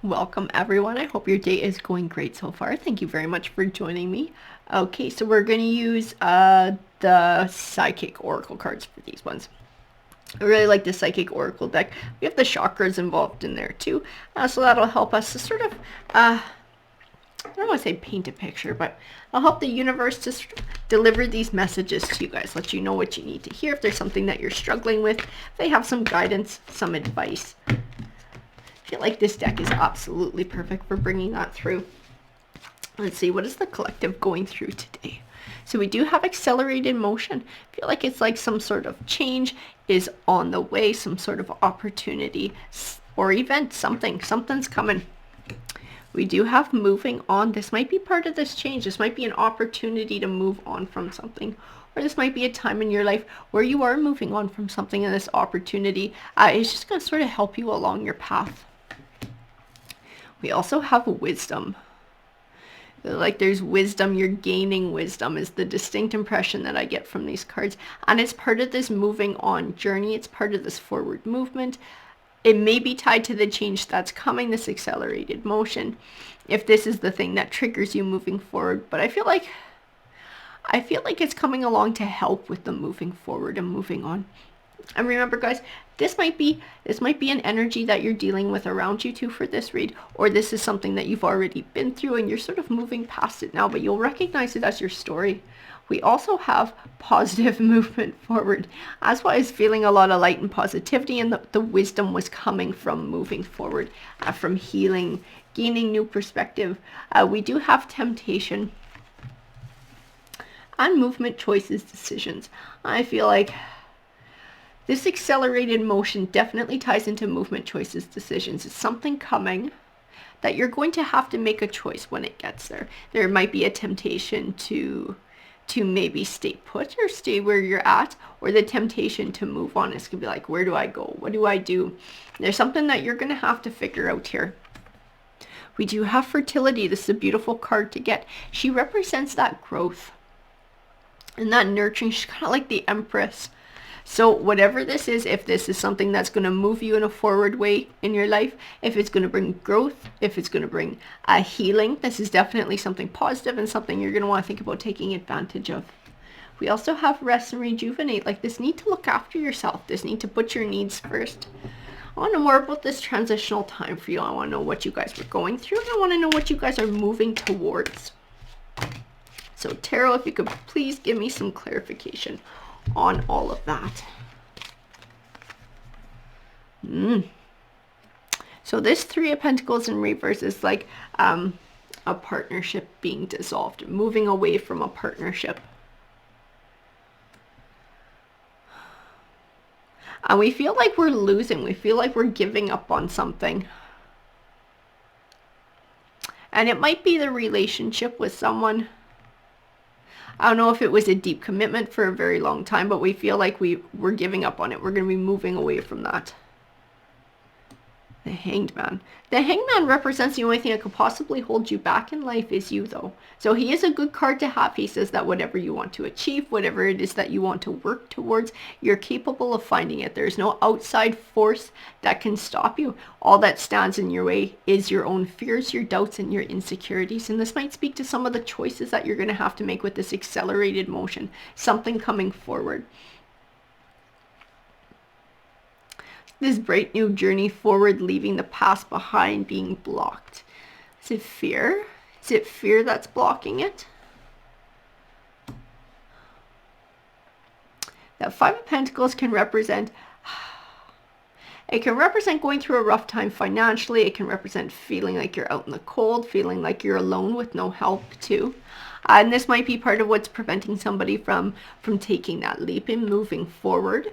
Welcome everyone. I hope your day is going great so far. Thank you very much for joining me. Okay, so we're going to use the Psychic Oracle cards for these ones. I really like the Psychic Oracle deck. We have the chakras involved in there too. So that'll help us to sort of, I don't want to say paint a picture, but I'll help the universe to sort of deliver these messages to you guys. Let you know what you need to hear. If there's something that you're struggling with, if they have some guidance, some advice. I feel like this deck is absolutely perfect for bringing that through. Let's see, what is the collective going through today? So we do have accelerated motion. I feel like it's like some sort of change is on the way, some sort of opportunity or event, something's coming. We do have moving on. This might be part of this change. This might be an opportunity to move on from something. Or this might be a time in your life where you are moving on from something, and this opportunity is just going to sort of help you along your path. We also have wisdom. Like there's wisdom, you're gaining wisdom is the distinct impression that I get from these cards. And it's part of this moving on journey. It's part of this forward movement. It may be tied to the change that's coming, this accelerated motion, if this is the thing that triggers you moving forward. But I feel like it's coming along to help with the moving forward and moving on. And remember guys, this might be an energy that you're dealing with around you too for this read, or this is something that you've already been through and you're sort of moving past it now, but you'll recognize it as your story. We also have positive movement forward. That's why I was feeling a lot of light and positivity, and the wisdom was coming from moving forward, from healing, gaining new perspective. We do have temptation and movement choices, decisions. I feel like this accelerated motion definitely ties into movement choices, decisions. It's something coming that you're going to have to make a choice when it gets there. There might be a temptation to maybe stay put or stay where you're at, or the temptation to move on. It's gonna be like, where do I go? What do I do? There's something that you're gonna have to figure out here. We do have Fertility. This is a beautiful card to get. She represents that growth and that nurturing. She's kind of like the Empress. So whatever this is, if this is something that's going to move you in a forward way in your life, if it's going to bring growth, if it's going to bring healing, this is definitely something positive and something you're going to want to think about taking advantage of. We also have rest and rejuvenate, like this need to look after yourself, this need to put your needs first. I want to know more about this transitional time for you. I want to know what you guys were going through, and I want to know what you guys are moving towards. So Tarot, if you could please give me some clarification on all of that. So this Three of Pentacles in reverse is like a partnership being dissolved, moving away from a partnership. And we feel like we're losing. We feel like we're giving up on something. And it might be the relationship with someone. I don't know if it was a deep commitment for a very long time, but we feel like we're giving up on it. We're going to be moving away from that. The Hanged Man. The Hanged Man represents the only thing that could possibly hold you back in life is you, though. So he is a good card to have. He says that whatever you want to achieve, whatever it is that you want to work towards, you're capable of finding it. There's no outside force that can stop you. All that stands in your way is your own fears, your doubts, and your insecurities. And this might speak to some of the choices that you're going to have to make with this accelerated motion. Something coming forward. This bright new journey forward, leaving the past behind, being blocked. Is it fear? Is it fear that's blocking it? That Five of Pentacles can represent, it can represent going through a rough time financially. It can represent feeling like you're out in the cold, feeling like you're alone with no help too. And this might be part of what's preventing somebody from taking that leap and moving forward.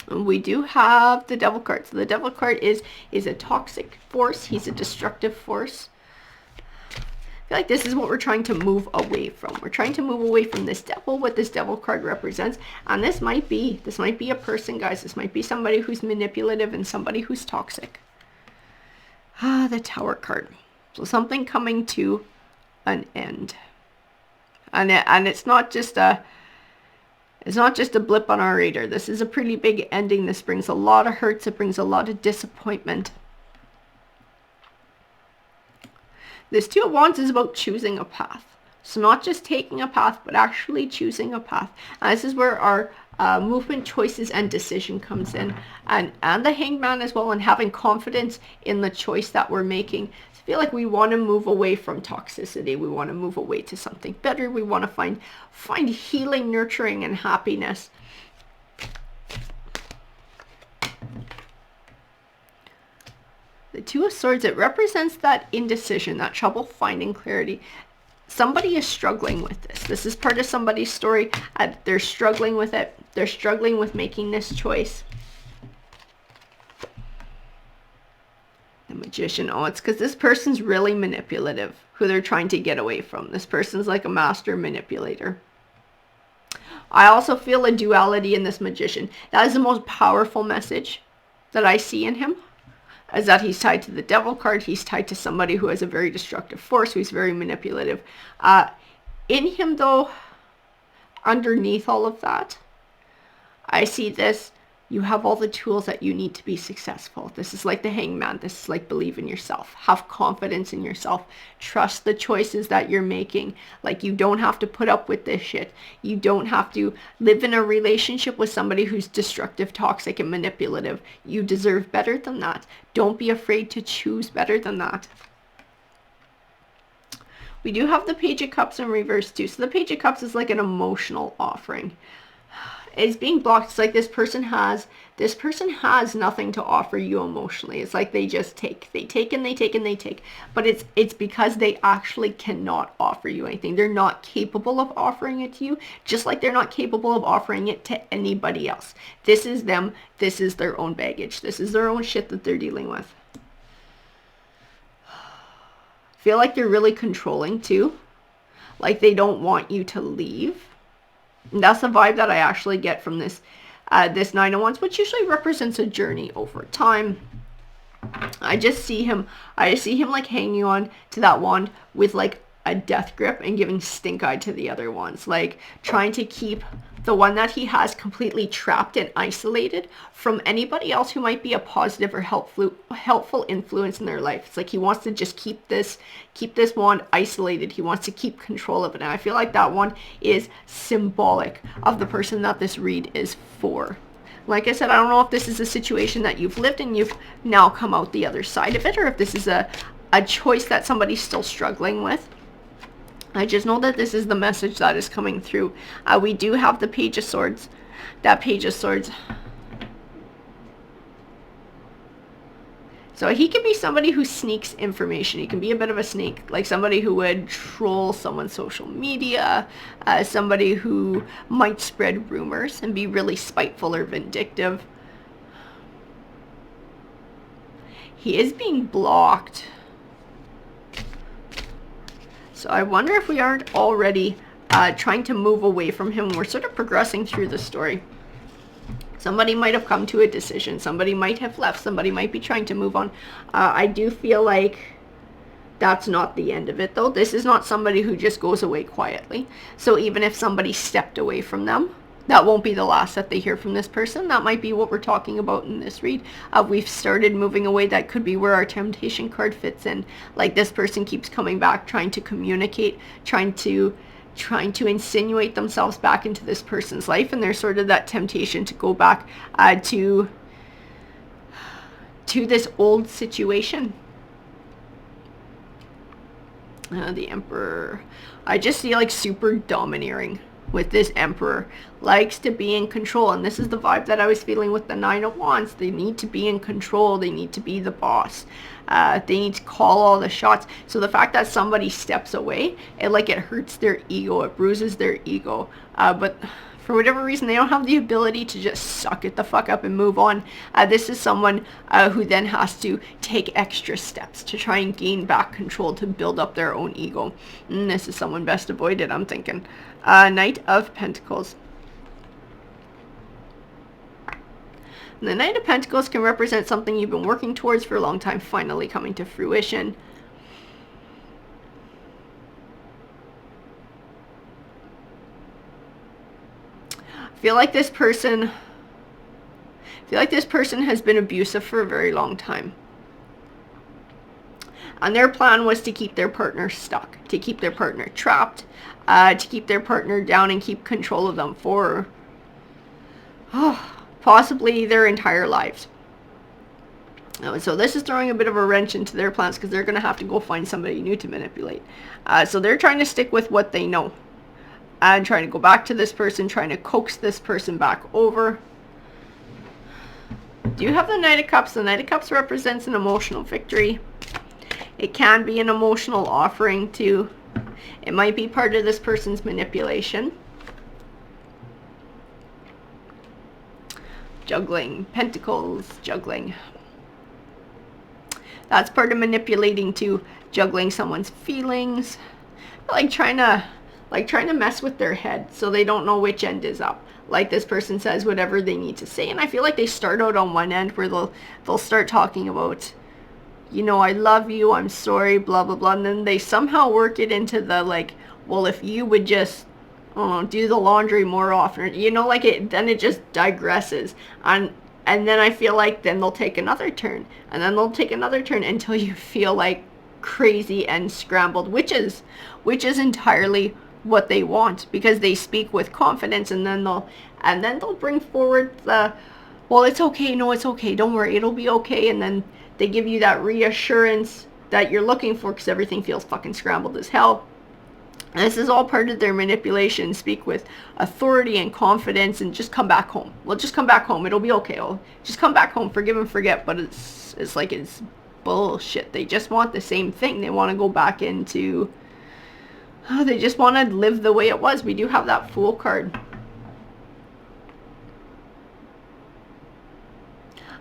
We do have the Devil card. So the Devil card is a toxic force. He's a destructive force. I feel like this is what we're trying to move away from. We're trying to move away from this devil, what this Devil card represents. And this might be a person, guys. This might be somebody who's manipulative and somebody who's toxic. The Tower card. So something coming to an end. And it's not just a blip on our radar. This is a pretty big ending. This brings a lot of hurts. It brings a lot of disappointment. This Two of Wands is about choosing a path. So not just taking a path, but actually choosing a path. And this is where our movement, choices, and decision comes in. And the Hangman as well, and having confidence in the choice that we're making. I feel like we want to move away from toxicity. We want to move away to something better. We want to find healing, nurturing, and happiness. The Two of Swords, it represents that indecision, that trouble finding clarity. Somebody is struggling with this. This is part of somebody's story. They're struggling with it. They're struggling with making this choice. The Magician. Oh, it's because this person's really manipulative, who they're trying to get away from. This person's like a master manipulator. I also feel a duality in this Magician. That is the most powerful message that I see in him. Is that he's tied to the Devil card. He's tied to somebody who has a very destructive force, who's very manipulative. In him, though, underneath all of that, I see this. You have all the tools that you need to be successful. This is like the Hangman. This is like believe in yourself. Have confidence in yourself. Trust the choices that you're making. Like, you don't have to put up with this shit. You don't have to live in a relationship with somebody who's destructive, toxic, and manipulative. You deserve better than that. Don't be afraid to choose better than that. We do have the Page of Cups in reverse too. So the Page of Cups is like an emotional offering. It's being blocked. It's like this person has nothing to offer you emotionally. It's like they just take. They take and they take and they take. But it's because they actually cannot offer you anything. They're not capable of offering it to you, just like they're not capable of offering it to anybody else. This is them. This is their own baggage. This is their own shit that they're dealing with. Feel like they're really controlling too. Like they don't want you to leave. And that's the vibe that I actually get from this this Nine of Wands, which usually represents a journey over time. I see him like hanging on to that wand with like a death grip and giving stink eye to the other ones, like trying to keep the one that he has completely trapped and isolated from anybody else who might be a positive or helpful influence in their life. It's like he wants to just keep this wand isolated. He wants to keep control of it. And I feel like that one is symbolic of the person that this read is for. Like I said, I don't know if this is a situation that you've lived and you've now come out the other side of it, or if this is a choice that somebody's still struggling with. I just know that this is the message that is coming through. We do have the Page of Swords. That Page of Swords. So he can be somebody who sneaks information. He can be a bit of a snake, like somebody who would troll someone's social media, somebody who might spread rumors and be really spiteful or vindictive. He is being blocked. So I wonder if we aren't already trying to move away from him. We're sort of progressing through the story. Somebody might have come to a decision. Somebody might have left. Somebody might be trying to move on. I do feel like that's not the end of it, though. This is not somebody who just goes away quietly. So even if somebody stepped away from them, that won't be the last that they hear from this person. That might be what we're talking about in this read. We've started moving away. That could be where our Temptation card fits in. Like this person keeps coming back, trying to communicate, trying to insinuate themselves back into this person's life, and there's sort of that temptation to go back to this old situation. The Emperor. I just see like super domineering with this Emperor. Likes to be in control, and this is the vibe that I was feeling with the Nine of Wands. They need to be in control. They need to be the boss. They need to call all the shots. So the fact that somebody steps away, it hurts their ego. It bruises their ego. But for whatever reason, they don't have the ability to just suck it the fuck up and move on. This is someone who then has to take extra steps to try and gain back control, to build up their own ego. And this is someone best avoided, I'm thinking. Knight of Pentacles. And the Knight of Pentacles can represent something you've been working towards for a long time, finally coming to fruition. I feel like this person has been abusive for a very long time. And their plan was to keep their partner stuck, to keep their partner trapped, to keep their partner down and keep control of them for possibly their entire lives. So this is throwing a bit of a wrench into their plans because they're going to have to go find somebody new to manipulate. So they're trying to stick with what they know and trying to go back to this person, trying to coax this person back over. Do you have the Knight of Cups? The Knight of Cups represents an emotional victory. It can be an emotional offering too. It might be part of this person's manipulation. Juggling. Pentacles. Juggling. That's part of manipulating too. Juggling someone's feelings. Like trying to mess with their head so they don't know which end is up. Like this person says whatever they need to say, and I feel like they start out on one end where they'll start talking about, you know, I love you, I'm sorry, blah blah blah, and then they somehow work it into the like, well, if you would just do the laundry more often, you know, like then it just digresses, and then I feel like then they'll take another turn, and then they'll take another turn until you feel like crazy and scrambled, which is entirely what they want, because they speak with confidence, and then they'll bring forward the, well, it's okay, no, it's okay, don't worry, it'll be okay, and then they give you that reassurance that you're looking for because everything feels fucking scrambled as hell. And this is all part of their manipulation. Speak with authority and confidence and just come back home. Well, just come back home, it'll be okay, I'll just come back home, forgive and forget. But it's like, it's bullshit. They just want the same thing. They want to go back into, they just want to live the way it was. We do have that Fool card.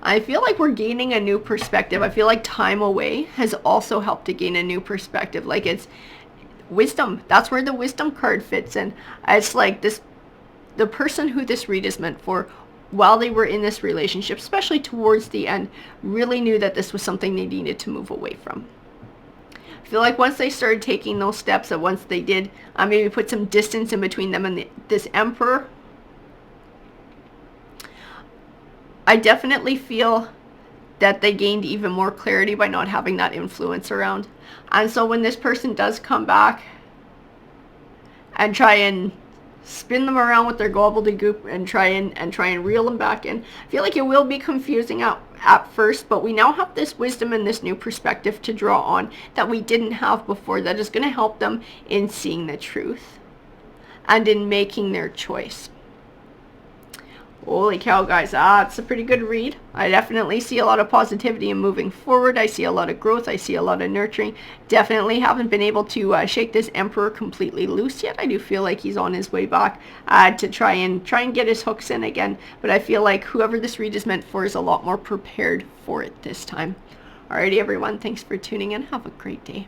I feel like we're gaining a new perspective. I feel like time away has also helped to gain a new perspective. Like, it's wisdom. That's where the wisdom card fits in. It's like this, the person who this read is meant for, while they were in this relationship, especially towards the end, really knew that this was something they needed to move away from. I feel like once they started taking those steps, and once they did maybe put some distance in between them and this Emperor, I definitely feel that they gained even more clarity by not having that influence around. And so when this person does come back and try and spin them around with their gobbledygook and try and reel them back in, I feel like it will be confusing at first, but we now have this wisdom and this new perspective to draw on that we didn't have before, that is going to help them in seeing the truth and in making their choice. Holy cow, guys, it's a pretty good read. I definitely see a lot of positivity in moving forward. I see a lot of growth. I see a lot of nurturing. Definitely haven't been able to shake this Emperor completely loose yet. I do feel like he's on his way back to try and get his hooks in again. But I feel like whoever this read is meant for is a lot more prepared for it this time. Alrighty, everyone. Thanks for tuning in. Have a great day.